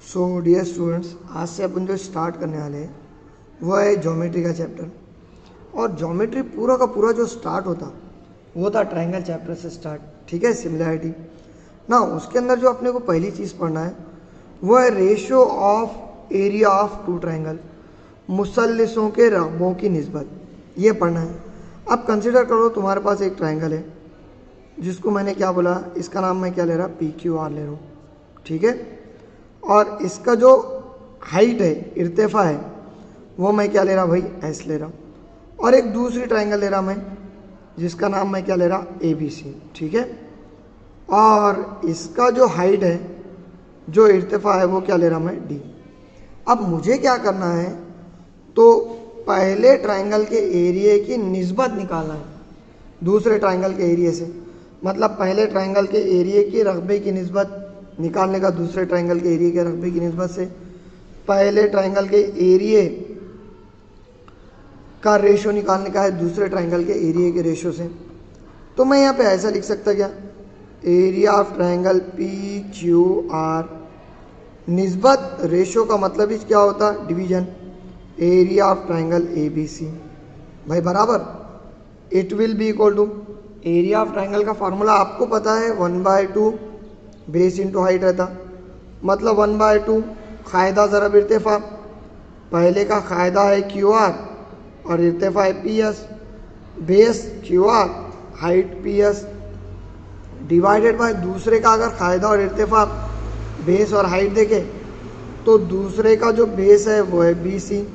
So dear students, आज से अपन जो स्टार्ट करने वाले हैं वो है ज्योमेट्री का चैप्टर। और ज्योमेट्री पूरा का पूरा जो स्टार्ट होता वो था ट्रायंगल चैप्टर से स्टार्ट। ठीक है, सिमिलैरिटी ना। उसके अंदर जो अपने को पहली चीज़ पढ़ना है वो है ratio of area of two triangle, मुसल्लिसों के रकबों की निस्बत, ये पढ़ना है। अब कंसिडर करो तुम्हारे पास एक ट्रायंगल है जिसको मैंने क्या बोला, इसका नाम मैं क्या ले रहा, पी क्यू आर ले रहा हूँ। ठीक है, और इसका जो हाइट है, इर्तिफा है, वो मैं क्या ले रहा भाई, एस ले रहा हूँ। और एक दूसरी ट्रायंगल ले रहा मैं जिसका नाम मैं क्या ले रहा, ए बी सी। ठीक है, और इसका जो हाइट है, जो इर्तिफा है, वो क्या ले रहा मैं, डी। अब मुझे क्या करना है, तो पहले ट्रायंगल के एरिया की निस्बत निकालना है दूसरे ट्रायंगल के एरिया से। मतलब पहले ट्रायंगल के एरिया की रकबे की निस्बत निकालने का दूसरे ट्रायंगल के एरिया के रकबे की निस्बत से, पहले ट्रायंगल के एरिया का रेशो निकालने का है दूसरे ट्रायंगल के एरिया के रेशो से। तो मैं यहाँ पे ऐसा लिख सकता क्या, area of triangle P Q R, निस्बत रेशो का मतलब ही क्या होता, division, area of triangle A B C भाई बराबर it will be equal to area of triangle का फॉर्मूला आपको पता है 1/2 बेस इंटू हाइट रहता। मतलब 1/2 कायदा ज़रा इर्तिफा, पहले का कायदा है क्यू आर और इर्तिफा है P S, base Q R height P S, divided bye दूसरे का अगर कायदा और इर्तिफा बेस और हाइट देखे तो दूसरे का जो बेस है वो है बी सी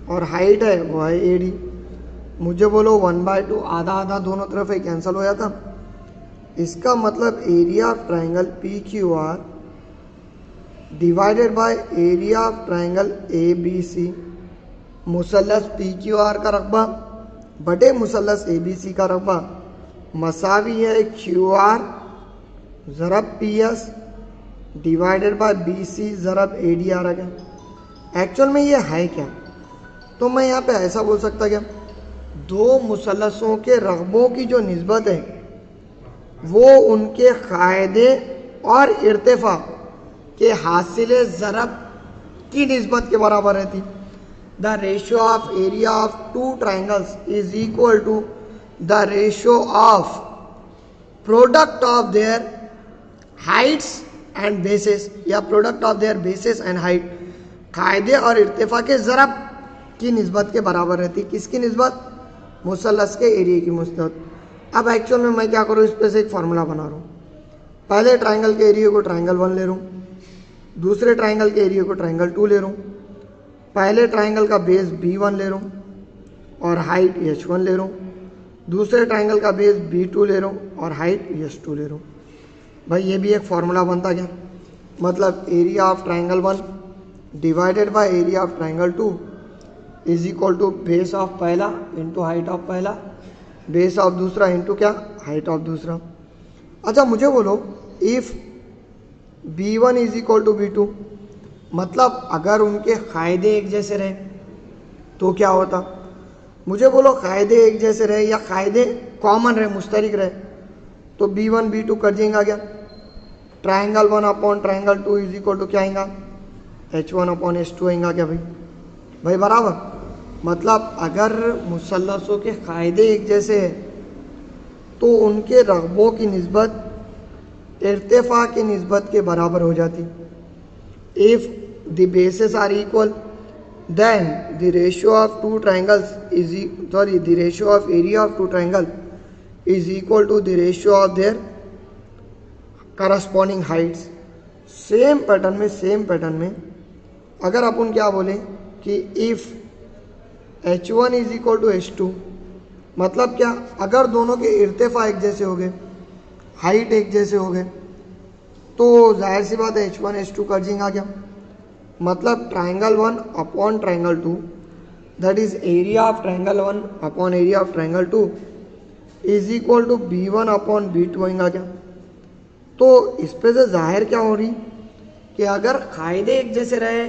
और हाइट है वो है ए डी। मुझे बोलो 1/2 आधा आधा दोनों तरफ है, कैंसिल हो जाता। इसका मतलब area of triangle P Q R divided by area of triangle A B C, मुसल्लस पी क्यू आर का रकबा बटे मुसल्लस ए बी सी का रकबा मसावी है क्यू आर ज़रब P S divided by B C ज़रब ए डी आ रहा है। एक्चुअल में ये है क्या, तो मैं यहाँ पे ऐसा बोल सकता क्या, दो मुसल्लसों के रकबों की जो निस्बत है वो उनके कायदे और इर्तिफा के हासिले ज़रब की निस्बत के बराबर रहती। The ratio of area of two triangles is equal to the ratio of product of their heights and basis, या product of their basis and height, कायदे और इर्तिफा के ज़रब की निस्बत के बराबर रहती। किसकी निस्बत, मुसल्लस के एरिया की निस्बत। अब एक्चुअल में मैं क्या करूँ, इस पर से एक फार्मूला बना रहा हूँ। पहले ट्रायंगल के एरिया को ट्रायंगल 1 ले रहा हूँ, दूसरे ट्रायंगल के एरिया को ट्रायंगल 2 ले रहा हूँ। पहले ट्रायंगल का बेस B1 ले रहा हूँ और हाइट H1 ले रहा हूँ, दूसरे ट्रायंगल का बेस B2 ले रहा हूँ और हाइट H2 ले रहा हूँ। भाई ये भी एक फार्मूला बनता क्या, मतलब area of triangle 1 divided by area of triangle 2 is equal to base of पहला इंटू हाइट ऑफ पहला, बेस ऑफ दूसरा इंटू क्या, हाइट ऑफ दूसरा। अच्छा मुझे बोलो, if B1 is equal to B2, मतलब अगर उनके कायदे एक जैसे रहे तो क्या होता। मुझे बोलो कायदे एक जैसे रहे या कायदे कॉमन रहे, मुश्तरक रहे, तो B1 B2 कट जाएगा क्या, triangle 1 upon triangle 2 is equal to क्या आएगा, H1 अपॉन H2 आएगा क्या भाई बराबर। मतलब अगर मुसल्लसों के कायदे एक जैसे हैं तो उनके रकबों की निस्बत इर्तिफा की निस्बत के बराबर हो जाती। If the bases are equal then the ratio of two triangles is the ratio of area of two triangle is equal to the ratio of their corresponding heights. Same pattern में अगर अपन क्या बोले कि if H1 is equal to H2, मतलब क्या, अगर दोनों के इर्तिफा एक जैसे हो गए, हाइट एक जैसे हो गए, तो जाहिर सी बात है H1 H2 कट जाएगा क्या। मतलब triangle 1 upon triangle 2 that is area of triangle 1 upon area of triangle 2 is equal to B1 upon B2 आएगा क्या। तो इस पे से जाहिर क्या हो रही कि अगर कायदे एक जैसे रहे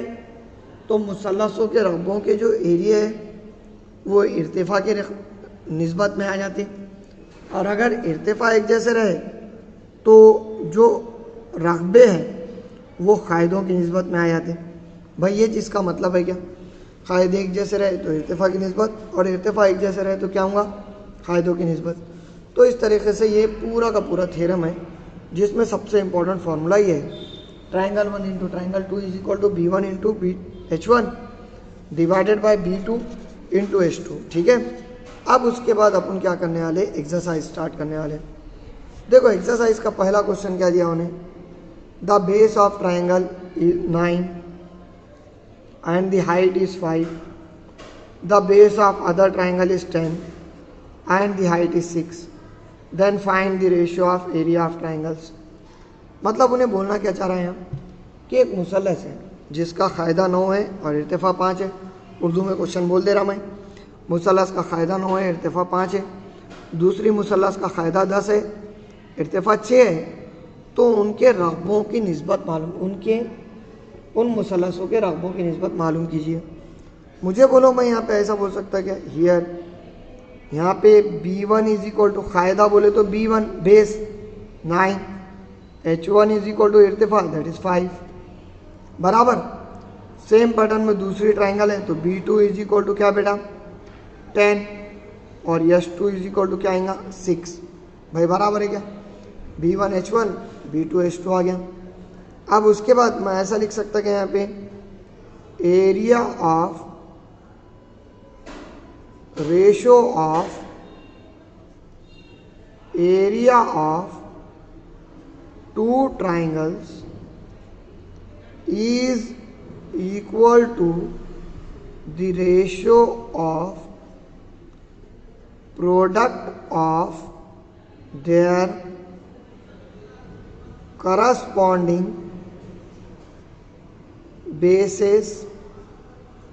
तो मुसल्लसों के रकबों के जो एरिया है वो इर्तिफा के निस्बत में आ जाती, और अगर इर्तिफा एक जैसे रहे तो जो रकबे हैं वो कायदों की निस्बत में आ जाते। भाई ये चीज़ का मतलब है क्या, कायदे एक जैसे रहे तो इर्तिफा की निस्बत, और इर्तिफा एक जैसे रहे तो क्या होगा, कायदों की निस्बत। तो इस तरीके से ये पूरा का पूरा थ्योरम है, जिसमें सबसे इंपॉर्टेंट फार्मूला ये है, triangle 1 into triangle 2 is equal to B1 into H1 divided by B2 into H2। ठीक है, अब उसके बाद अपन क्या करने वाले, एक्सरसाइज स्टार्ट करने वाले। देखो एक्सरसाइज का पहला क्वेश्चन क्या दिया उन्हें, the base of triangle is 9 and the height is 5. The base of other triangle is 10 and the height is 6. Then find the ratio of area of triangles. मतलब उन्हें बोलना क्या चाह रहे हैं हम कि एक मुसल्लस है जिसका कायदा 9 है और इर्तिफा 5 है। उर्दू में क्वेश्चन बोल दे रहा मैं, मुसल्लस का कायदा 9 है, इर्तिफा 5 है। दूसरी मुसल्लस का कायदा 10 है, इर्तिफा 6 है। तो उनके रकबों की निस्बत मालूम, उन मुसल्लसों के रकबों की निस्बत मालूम कीजिए। मुझे बोलो, मैं यहाँ पे ऐसा बोल सकता क्या, हियर यहाँ पे B1 इज इक्वल टू कायदा बोले तो B1 base 9, H1 is equal to इर्तिफा दैट इज 5 बराबर। सेम पैटर्न में दूसरी ट्राइंगल है तो B2 इज इक्वल टू क्या बेटा 10 और H2 इज इक्वल टू क्या आएगा 6। भाई बराबर है क्या, B1 H1 B2 H2 आ गया। अब उसके बाद मैं ऐसा लिख सकता कि यहाँ पे area of ratio of two triangles is equal to the ratio of product of their corresponding bases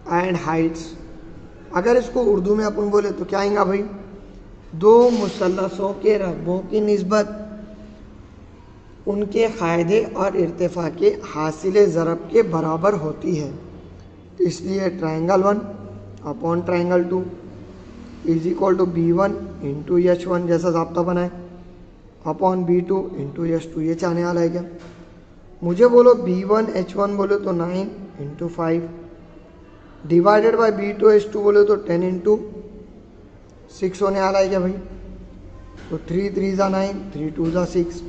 and heights. अगर इसको उर्दू में अपन बोले तो क्या आएगा भाई, दो मुसल्लसों के रकबों की निस्बत उनके कायदे और इर्तिफा के हासिल ज़रब के बराबर होती है। इसलिए triangle 1 upon triangle 2 is equal to B1 into H1 जैसा ज़ाब्ता बनाए अपॉन B2 इंटू H2। ये चाहने वाला है क्या, मुझे बोलो B1 H1 बोले तो 9 into 5 divided by B2 H2 बोले तो 10 इंटू 6 होने वाला है क्या भाई। तो 3 3 ज़ा 9, 3 2 ज़ा 6,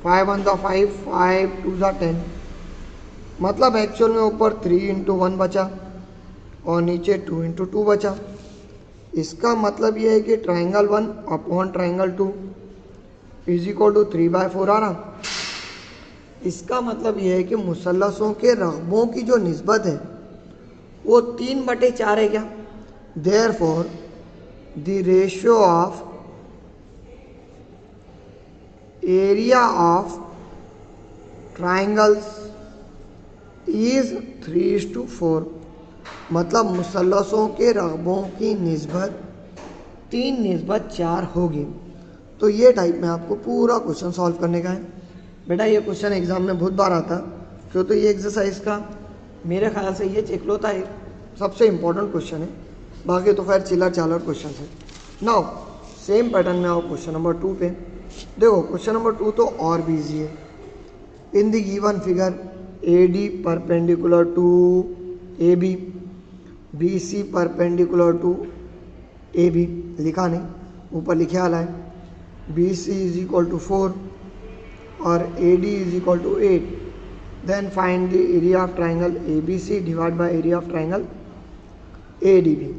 5 1 ज़ा 5, 5 2 ज़ा 10। मतलब एक्चुअल में ऊपर 3 इंटू 1 बचा और नीचे 2 इंटू 2 बचा। इसका मतलब ये है कि triangle 1 upon triangle 2 is equal to 3/4 आ रहा। इसका मतलब यह है कि मुसल्लसों के रकबों की जो निस्बत है वो 3/4 है क्या। Therefore the ratio of area of triangles is 3:4। मतलब मुसल्लसों के रकबों की निस्बत 3:4 होगी। तो ये टाइप में आपको पूरा क्वेश्चन सॉल्व करने का है बेटा। ये क्वेश्चन एग्जाम में बहुत बार आता, क्यों तो ये एक्सरसाइज का मेरे ख्याल से ये चेकलोता है सबसे इम्पोर्टेंट क्वेश्चन है, बाकी तो खैर चिल्लर चालर क्वेश्चन है। नाउ सेम पैटर्न में आओ क्वेश्चन नंबर 2 पे। देखो क्वेश्चन नंबर 2 तो और भी ईजी है। In the given figure AD perpendicular to AB, BC perpendicular to AB लिखा नहीं, ऊपर लिखे वाला है। BC इज इक्वल टू 4 और AD is equal to 8। Then find the area of triangle ABC divide by area of triangle ADB।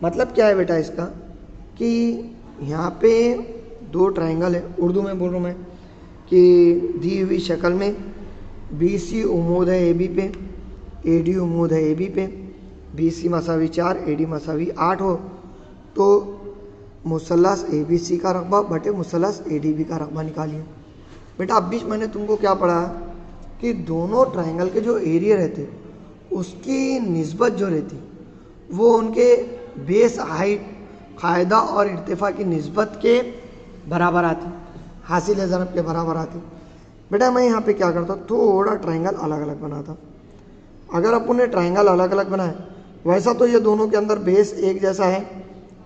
मतलब क्या है बेटा इसका कि यहाँ पे दो ट्राइंगल है, उर्दू में बोल रहा हूँ मैं कि दी हुई शक्ल में BC उमूद है AB पे, AD उमूद है AB पे। BC मसावी 4, AD मसावी 8 हो तो मुसल्लस ABC का रकबा बटे मुसल्लस ADB का रकबा निकालिए। बेटा अब भी मैंने तुमको क्या पढ़ा कि दोनों ट्राइंगल के जो एरिया रहते उसकी निस्बत जो रहती वो उनके बेस हाइट कायदा और इर्तिफा की निस्बत के बराबर आती, हासिल ज़रब के बराबर आती। बेटा मैं यहाँ पे क्या करता, थोड़ा ट्राइंगल अलग अलग बनाता। अगर अपन ने ट्राइंगल अलग अलग बनाए, वैसा तो ये दोनों के अंदर बेस एक जैसा है,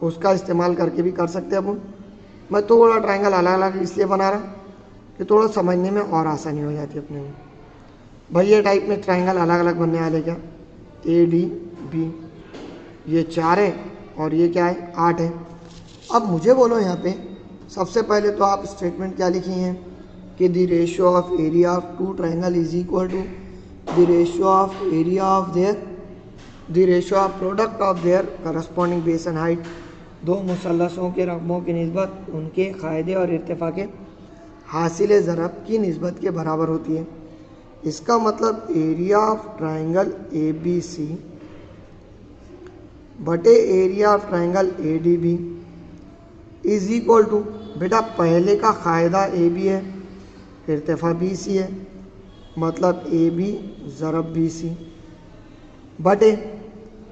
उसका इस्तेमाल करके भी कर सकते हैं अपन। मैं थोड़ा ट्राइंगल अलग अलग इसलिए बना रहा कि थोड़ा समझने में और आसानी हो जाती है अपने में। भाई ये टाइप में ट्राइंगल अलग अलग बनने वाले क्या, ए डी बी, ये 4 है और ये क्या है 8 है। अब मुझे बोलो यहाँ पे सबसे पहले तो आप स्टेटमेंट क्या लिखी हैं कि the ratio of area of two triangle is equal to the ratio of area of their, the ratio of product of their corresponding base and height. दो मुसल्लसों के रकमों की निस्बत उनके कायदे और इर्तिफा के हासिल ज़रब की निस्बत के बराबर होती है। इसका मतलब area of triangle A B C बटे area of triangle A D B is equal to, बेटा पहले का कायदा ए बी है, इर्तिफा बी सी है, मतलब ए बी ज़रब बी सी बटे,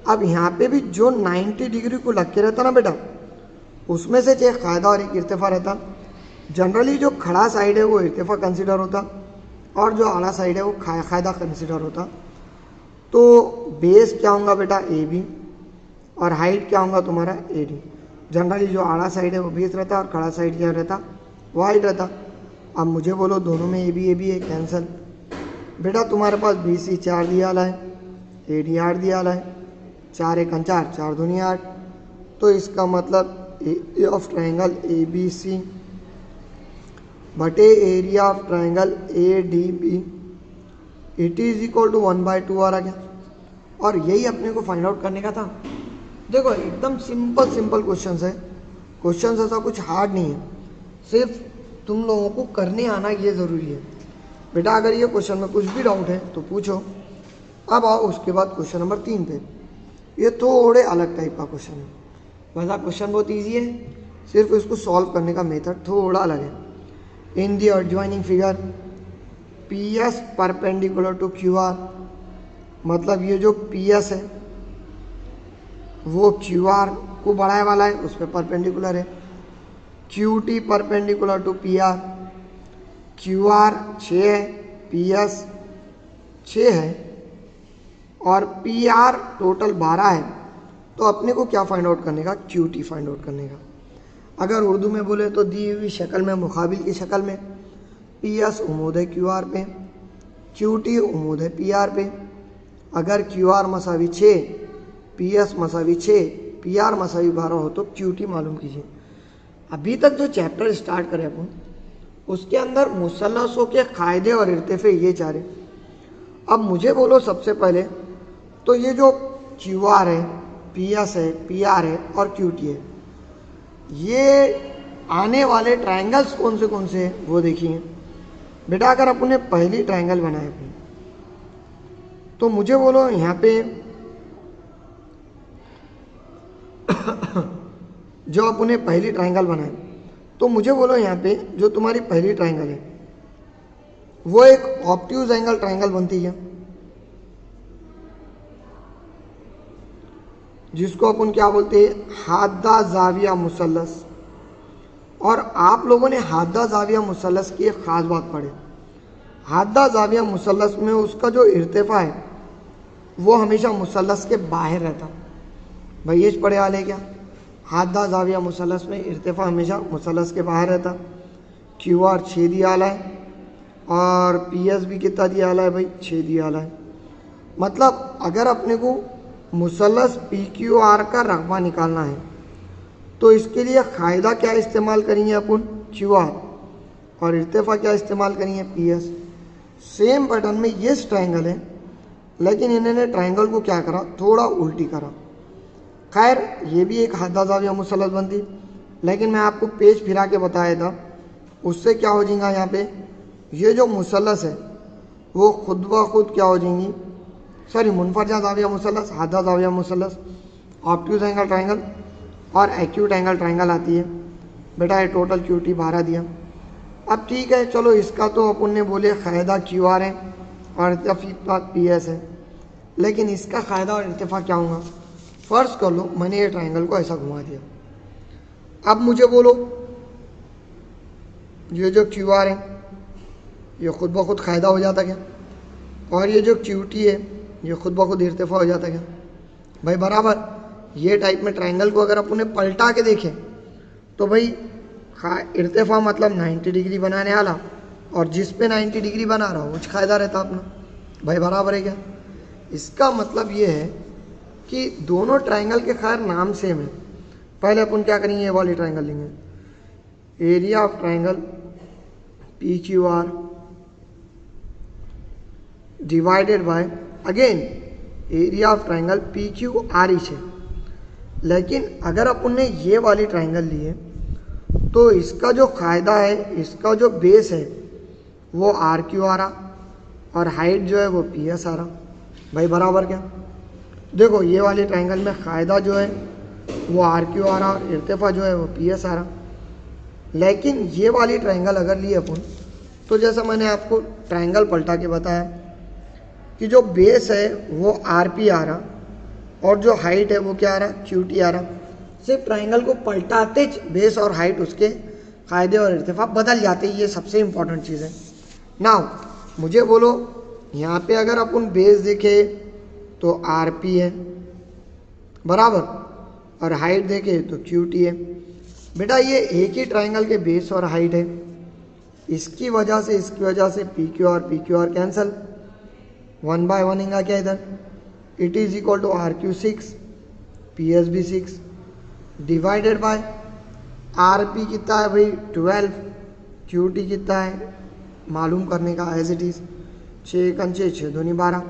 अब यहाँ पे भी जो 90 डिग्री को लग के रहता ना बेटा, उसमें से एक कायदा और एक इर्तिफा रहता। जनरली जो खड़ा साइड है वो इर्तिफा कंसिडर होता और जो आला साइड है वो कायदा कंसिडर होता। तो बेस क्या होगा बेटा ए बी और हाइट क्या होगा तुम्हारा ए डी। जनरली जो आला साइड है वो बेस रहता और खड़ा साइड क्या रहता, वो हाइट रहता। अब मुझे बोलो दोनों में ए बी है, कैंसिल। बेटा तुम्हारे पास बी सी 4 दिया वाला है, ए डी 8 दिया वाला है, 4 एक 4, 4 दूनी 8। तो इसका मतलब area of triangle A B C बटे area of triangle A D B it is equal to 1/2 आ रहा क्या। और यही अपने को फाइंड आउट करने का था। देखो एकदम सिंपल क्वेश्चन है, क्वेश्चन ऐसा कुछ हार्ड नहीं है, सिर्फ तुम लोगों को करने आना ये ज़रूरी है। बेटा अगर ये क्वेश्चन में कुछ भी डाउट है तो पूछो। अब आओ उसके बाद क्वेश्चन नंबर 3 पे। ये थोड़े अलग टाइप का क्वेश्चन है, वैसा क्वेश्चन बहुत ईजी है, सिर्फ इसको सॉल्व करने का मेथड थोड़ा अलग है। In the adjoining figure P S perpendicular to Q R, मतलब ये जो पी एस है वो क्यू आर को बढ़ाए वाला है, उस पर परपेंडिकुलर है। Q T perpendicular to P R, Q R 6 है, पी एस 6 है और पी आर टोटल 12 है। तो अपने को क्या फाइंड आउट करने का, क्यू टी फाइंड आउट करने का। अगर उर्दू में बोले तो दी हुई शक्ल में, मुकाबिल की शक्ल में, पी एस उमूद है क्यू आर पे, क्यू टी उमूद है पी आर पे। अगर क्यू आर मसावी 6, पी एस मसावी 6, पी आर मसावी 12 हो तो क्यू टी मालूम कीजिए। अभी तक जो चैप्टर स्टार्ट करें अपन, उसके अंदर मुसल्लसों के कायदे और इर्तिफे ये 4 है। अब मुझे बोलो सबसे पहले तो ये जो क्यू आर है, पी एस है, पी आर है और क्यू टी है, ये आने वाले ट्रायंगल्स कौन से हैं वो देखिए। बेटा अगर अपने पहली ट्रायंगल बनाए अपनी, तो मुझे बोलो यहाँ पे जो अपने पहली ट्रायंगल बनाए, तो मुझे बोलो यहाँ पे जो तुम्हारी पहली ट्रायंगल है वो एक ऑब्ट्यूज एंगल ट्रायंगल बनती है, जिसको अपन क्या बोलते हैं, हादा जाविया मुसल्लस। और आप लोगों ने हादा जाविया मुसल्लस की एक ख़ास बात पढ़े। हादा जाविया मुसल्लस में उसका जो इर्तिफा है वो हमेशा मुसल्लस के बाहर रहता। भाई ये पढ़े वाले क्या, हादा जाविया मुसल्लस में इर्तिफा हमेशा मुसल्लस के बाहर रहता। क्यू आर 6 दिया वाला है और पी एस भी कितना दिया वाला है भाई, 6 दिया वाला है। मतलब अगर अपने को मुसल्लस पी क्यू आर का रकबा निकालना है तो इसके लिए कायदा क्या इस्तेमाल करेंगे अपन, क्यू आर, और इर्तिफा क्या इस्तेमाल करेंगे, पी एस। सेम पैटर्न में ये ट्रायंगल है, लेकिन इन्होंने ट्रायंगल को क्या करा, थोड़ा उल्टी करा। खैर ये भी एक हादा जाविया मुसल्लस बनती, लेकिन मैं आपको पेज फिरा के बताया था, उससे क्या हो जाएगा, यहाँ पे ये जो मुसल्लस है वो खुद ब खुद क्या हो जाएंगी, सॉरी मुनफरजा जाविया मुसल्लस, हादा जाविया मुसल्लस, ऑब्ट्यूज एंगल ट्रायंगल और एक्यूट एंगल ट्रायंगल आती है। बेटा ये टोटल क्यू टी 12 दिया। अब ठीक है चलो, इसका तो अपन ने बोले कायदा क्यू आर है और इर्तिफा पी एस है, लेकिन इसका कायदा और इर्तिफा क्या होगा। फ़र्ज़ कर लो मैंने ये ट्रायंगल को ऐसा घुमा दिया। अब मुझे बोलो ये जो क्यू आर है ये खुद ब खुद कायदा हो जाता क्या, और ये जो क्यू टी है ये खुद ब खुद इर्तिफा हो जाता क्या भाई, बराबर। ये टाइप में ट्रायंगल को अगर अपन ने पलटा के देखें तो भाई इर्तिफा मतलब 90 डिग्री बनाने वाला, और जिस पे 90 डिग्री बना रहा हो वो कायदा रहता अपना। भाई बराबर है क्या? इसका मतलब ये है कि दोनों ट्राइंगल के खैर नाम सेम है। पहले अपन क्या करेंगे, ये वाली ट्राइंगल लेंगे, area of triangle P Q R divided by again area of triangle P Q R ही है। लेकिन अगर अपन ने ये वाली ट्राइंगल ली है तो इसका जो कायदा है, इसका जो बेस है वो आर क्यू आ रहा और हाइट जो है वो पी एस आ रहा। भाई बराबर क्या? देखो ये वाली ट्राइंगल में कायदा जो है वो आर क्यू आ रहा और इर्तिफा जो है वो पी एस आ रहा। लेकिन ये वाली ट्राइंगल अगर लिए अपन तो जैसा मैंने आपको ट्राइंगल पलटा के बताया कि जो बेस है वो आर पी आ रहा और जो हाइट है वो क्या आ रहा, क्यू टी आ रहा। सिर्फ ट्राइंगल को पलटाते बेस और हाइट उसके कायदे और इर्तिफा बदल जाते, ये सबसे इंपॉर्टेंट चीज़ है। नाउ मुझे बोलो, यहाँ पे अगर अपन बेस देखे तो आर पी है बराबर, और हाइट देखे तो क्यू टी है। बेटा ये एक ही ट्राइंगल के बेस और हाइट है, इसकी वजह से पी क्यू आर कैंसल, 1/1 इंगा क्या इधर, it is equal to R Q 6 P S भी 6 डिवाइडेड बाय आर पी कितना है भाई 12, क्यू टी कितना है मालूम करने का एज इट इज़, 6 1 6 6 2 12,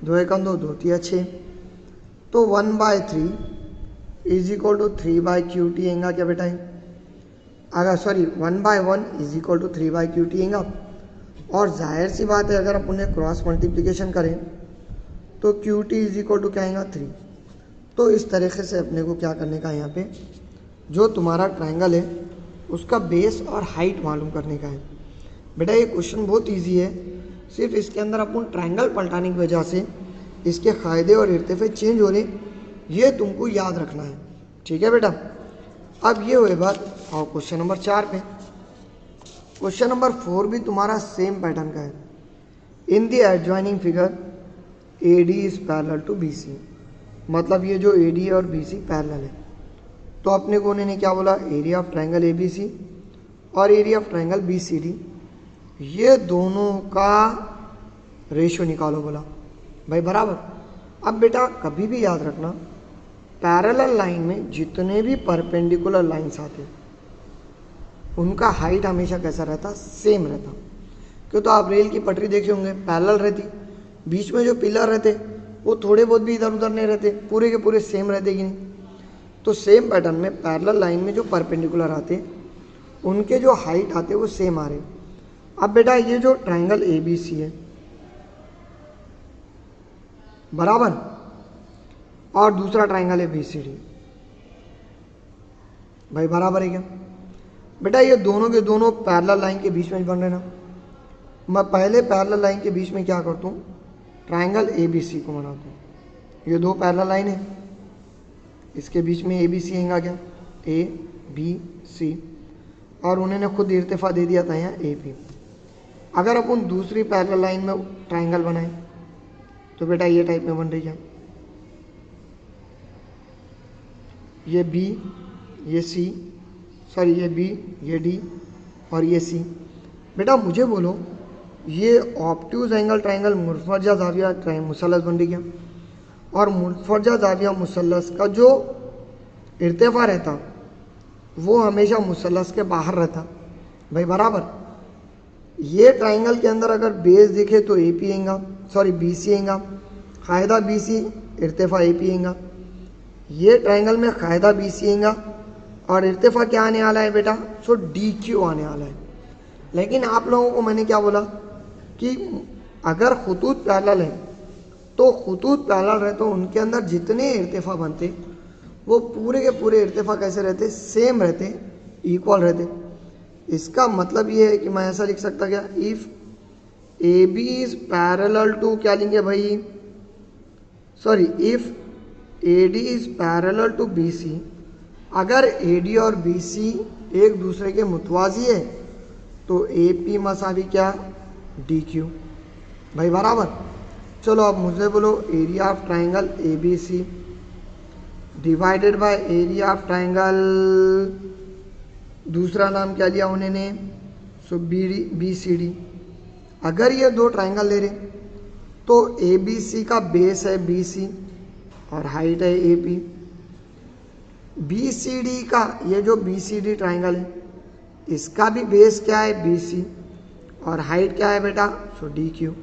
2 1 2 2 3 6, तो 1/3 इज इक्वल टू 3/QT आएगा क्या बेटा? अगर sorry 1/1 is equal to 3/QT आएगा। और जाहिर सी बात है अगर अपन ने क्रॉस मल्टीप्लिकेशन करें तो QT इज इक्वल टू क्या आएगा 3। तो इस तरीके से अपने को क्या करने का, यहाँ पे जो तुम्हारा ट्राइंगल है उसका बेस और हाइट मालूम करने का है। बेटा ये क्वेश्चन बहुत इजी है, सिर्फ इसके अंदर अपन ट्राइंगल पलटाने की वजह से इसके फ़ायदे और इर्तिफे चेंज हो रहे, ये तुमको याद रखना है। ठीक है बेटा, अब ये हुए बात, आओ क्वेश्चन नंबर 4 पे। क्वेश्चन नंबर 4 भी तुम्हारा सेम पैटर्न का है। In the adjoining figure AD is parallel to BC, मतलब ये जो AD और BC पैरेलल है, तो अपने को उन्होंने क्या बोला, एरिया ऑफ ट्राइंगल ABC और एरिया ऑफ ट्राइंगल BCD, ये दोनों का रेशियो निकालो बोला। भाई बराबर। अब बेटा कभी भी याद रखना, पैरेलल लाइन में जितने भी परपेंडिकुलर लाइंस आते उनका हाइट हमेशा कैसा रहता, सेम रहता। क्यों, तो आप रेल की पटरी देखे होंगे पैरेलल रहती, बीच में जो पिलर रहते वो थोड़े बहुत भी इधर उधर नहीं रहते, पूरे के पूरे सेम रहते कि नहीं। तो सेम पैटर्न में पैरेलल लाइन में जो परपेंडिकुलर आते उनके जो हाइट आते वो सेम आ रहे। अब बेटा ये जो ट्राइंगल ABC है बराबर, और दूसरा ट्राइंगल है BCD, भाई बराबर है क्या? बेटा ये दोनों के दोनों पैरेलल लाइन के बीच में बन रहे ना। मैं पहले पैरेलल लाइन के बीच में क्या करता हूँ, ट्राइंगल ABC को बनाता हूँ। ये दो पैरेलल लाइन है, इसके बीच में ABC आएगा क्या, ABC, और उन्होंने खुद इर्तिफा दे दिया था यहाँ AP। अगर अपन दूसरी पैरेलल लाइन में ट्राइंगल बनाएं तो बेटा ये टाइप में बन रही है, ये B, ये C, सॉरी ये B, ये D और ये C। बेटा मुझे बोलो, ये ऑब्ट्यूज एंगल ट्राइंगल मुरफजा जाविया मुसल्लस बन रही है, और मुरफजा जाविया मुसल्लस का जो इर्तिफा रहता वो हमेशा मुसल्लस के बाहर रहता। भाई बराबर। ये ट्राइंगल के अंदर अगर बेस दिखे तो AP आएगा, सॉरी BC आएगा, कायदा BC, इर्तिफा AP आएगा। ये ट्राइंगल में कायदा BC आएगा और इर्तिफा क्या आने वाला है बेटा, सो DQ आने वाला है। लेकिन आप लोगों को मैंने क्या बोला कि अगर खुतूत पैरेलल है तो खुतूत पैरेलल रहे तो उनके अंदर जितने इर्तिफा बनते वो पूरे के पूरे इर्तिफा कैसे रहते, सेम रहते, इक्वल रहते। इसका मतलब ये है कि मैं ऐसा लिख सकता क्या, if AB is parallel to, क्या लेंगे भाई, sorry if AD is parallel to BC, अगर AD और BC एक दूसरे के मुतवाजी है तो AP मसावी क्या, DQ। भाई बराबर। चलो अब मुझे बोलो, area of triangle ABC divided by area of triangle, दूसरा नाम क्या लिया उन्होंने, सो BCD। अगर ये दो ट्राइंगल ले रहे तो ए बी सी का बेस है बी सी और हाइट है A P. B C D का, ये जो बी सी डी ट्राइंगल है, इसका भी बेस क्या है बी सी और हाइट क्या है बेटा, सो डी क्यू।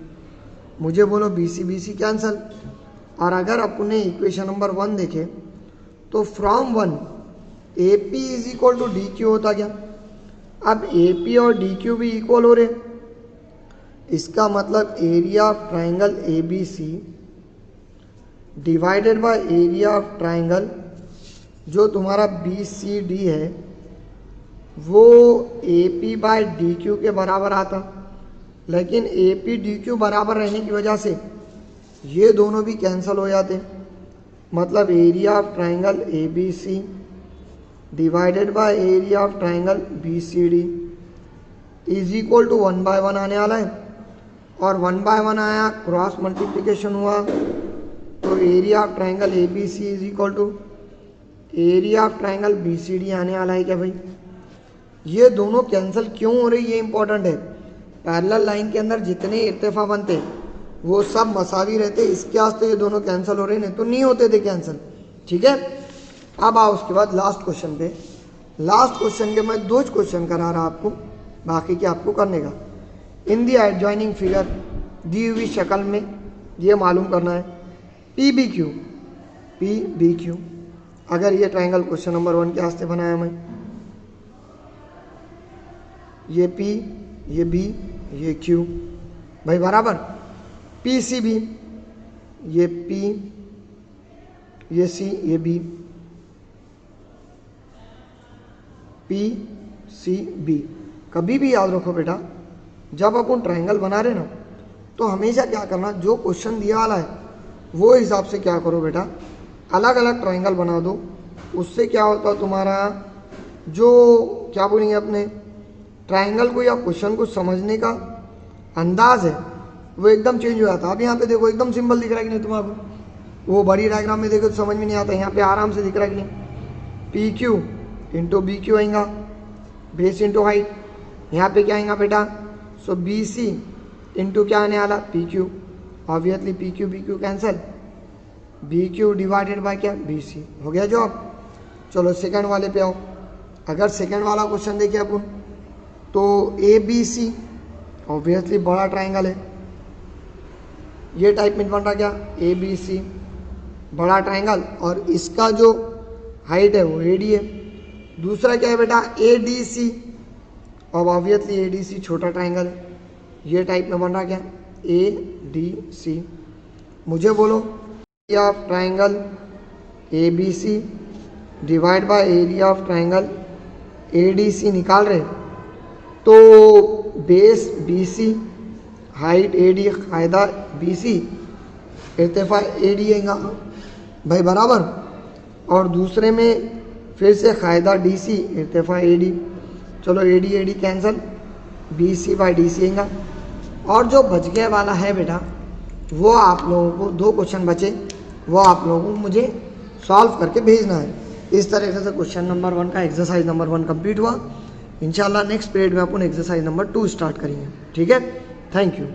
मुझे बोलो बी सी कैंसल। और अगर अपने इक्वेशन नंबर 1 देखें तो from 1 A P is equal to D Q होता क्या। अब ए पी और डी क्यू भी इक्वल हो रहे, इसका मतलब area of triangle A B C divided by area of triangle जो तुम्हारा बी सी डी है वो A P by D Q के बराबर आता। लेकिन ए पी डी क्यू बराबर रहने की वजह से ये दोनों भी कैंसिल हो जाते, मतलब area of triangle A B C divided by area of triangle B C D is equal to 1/1 आने वाला है। और 1/1 आया, क्रॉस मल्टीप्लिकेशन हुआ, तो area of triangle A B C is equal to area of triangle B C D आने वाला है क्या भाई। ये दोनों कैंसिल क्यों हो रही, ये इंपॉर्टेंट है। पैरेलल लाइन के अंदर जितने इर्तिफा बनते वो सब मसावी रहते, इसके वास्ते ये दोनों कैंसिल हो रहे, नहीं तो नहीं होते थे कैंसिल। ठीक है, अब आओ उसके बाद लास्ट क्वेश्चन पे। लास्ट क्वेश्चन के मैं 2 क्वेश्चन करा रहा आपको, बाकी के आपको करने का। इन दी एडजॉइनिंग फिगर दी हुई शक्ल में ये मालूम करना है पी बी क्यू। अगर ये ट्राइंगल क्वेश्चन नंबर 1 के वास्ते बनाया मैं, ये P, ये B, ये Q भाई बराबर। पी सी बी, ये P, ये C, ये B, P C B। कभी भी याद रखो बेटा, जब अपन ट्राइंगल बना रहे ना तो हमेशा क्या करना, जो क्वेश्चन दिया वाला है वो हिसाब से क्या करो बेटा, अलग अलग ट्राइंगल बना दो। उससे क्या होता है, तुम्हारा जो क्या बोलेंगे अपने ट्राइंगल को या क्वेश्चन को समझने का अंदाज है वो एकदम चेंज हो जाता है। अब यहाँ पे देखो एकदम सिंपल दिख रहा है कि नहीं तुम्हारा, वो बड़ी डायग्राम में देखो तो समझ में नहीं आता, यहाँ पे आराम से दिख रहा है कि नहीं। P Q into B Q आएगा, बेस इंटू हाइट। यहाँ पे क्या आएगा बेटा, सो बी सी इंटू क्या आने वाला, P Q. Obviously P Q B Q cancel, B Q divided by क्या, बी सी। हो गया जॉब। चलो सेकंड वाले पे आओ। अगर सेकंड वाला क्वेश्चन देखिए अपन, तो ए बी सी ऑब्वियसली बड़ा ट्राइंगल है, ये टाइप में बन रहा क्या, ए बी सी बड़ा ट्राइंगल, और इसका जो हाइट है वो ए डी है। दूसरा क्या है बेटा, ए डी सी, और ऑब्वियसली ए डी सी छोटा ट्राइंगल, ये टाइप में बन रहा क्या, ए डी सी। मुझे बोलो area of triangle A B C divide by area of triangle A D C निकाल रहे, तो base B C, height A D, कायदा बी सी, इर्तिफा ए डी आएगा भाई बराबर। और दूसरे में फिर से कायदा डी सी, इर्तिफा ए डी। चलो A D cancel, B C by D C आएगा। और जो बच गया वाला है बेटा, वो आप लोगों को 2 क्वेश्चन बचे, वो आप लोगों को मुझे सॉल्व करके भेजना है। इस तरीके से क्वेश्चन नंबर 1 का एक्सरसाइज नंबर 1 कंप्लीट हुआ। इंशाल्लाह नेक्स्ट पीरियड में अपन एक्सरसाइज नंबर 2 स्टार्ट करेंगे। ठीक है, थैंक यू।